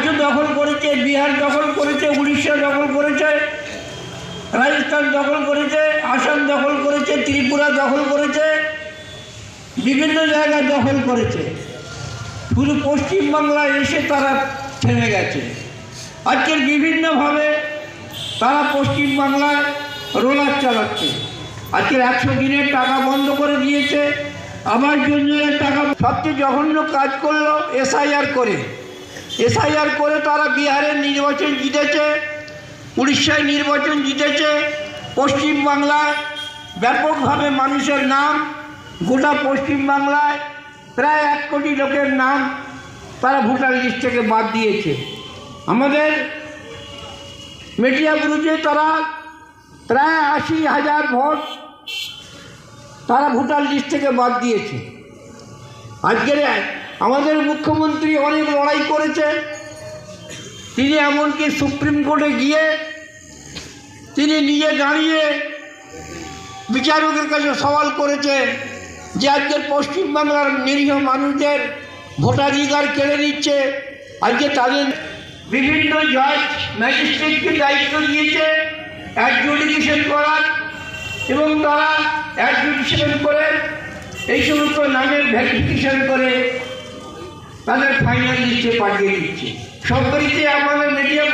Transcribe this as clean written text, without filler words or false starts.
রাজ্য দখল করেছে, বিহার দখল করেছে, উড়িষ্যা দখল করেছে, রাজস্থান দখল করেছে, আসাম দখল করেছে, ত্রিপুরা দখল করেছে, বিভিন্ন জায়গায় দখল করেছে। শুধু পশ্চিমবাংলায় এসে তারা থেমে গেছে। আজকের বিভিন্নভাবে তারা পশ্চিমবাংলায় রোলার চালাচ্ছে। আজকের 100 দিনের টাকা বন্ধ করে দিয়েছে, আবাস যোজনার টাকা। সবচেয়ে জঘন্য কাজ করলো এসআইআর করে। এসআইআর করে তারা বিহারের নির্বাচন জিতেছে, উড়িষ্যায় নির্বাচন জিতেছে, পশ্চিমবাংলায় ব্যাপকভাবে মানুষের নাম, গোটা পশ্চিমবাংলায় প্রায় 1 কোটি লোকের নাম তারা ভোটার লিস্ট থেকে বাদ দিয়েছে। আমাদের মেটিয়াবুরুজে তারা প্রায় 80,000 ভোট তারা ভোটার লিস্ট থেকে বাদ দিয়েছে। আজকের আমাদের মুখ্যমন্ত্রী অনেক লড়াই করেছে। তিনি এমনকি সুপ্রিম কোর্টে গিয়ে তিনি নিজে দাঁড়িয়ে বিচারকের কাছে সওয়াল করেছে যে আজকের পশ্চিমবাংলার নিরীহ মানুষদের ভোটাধিকার কেড়ে নিচ্ছে। আজকে তাদের বিভিন্ন জজ ম্যাজিস্ট্রেটকে দায়িত্ব দিয়েছে অ্যাডজুডিকেশন করার, এবং তারা অ্যাডজুডিকেশন করে এই সমস্ত নামের ভেরিফিকেশন করে তাদের ফাইনাল লিস্টে পাঠিয়ে দিচ্ছে। সরকারিতে আমাদের মিডিয়া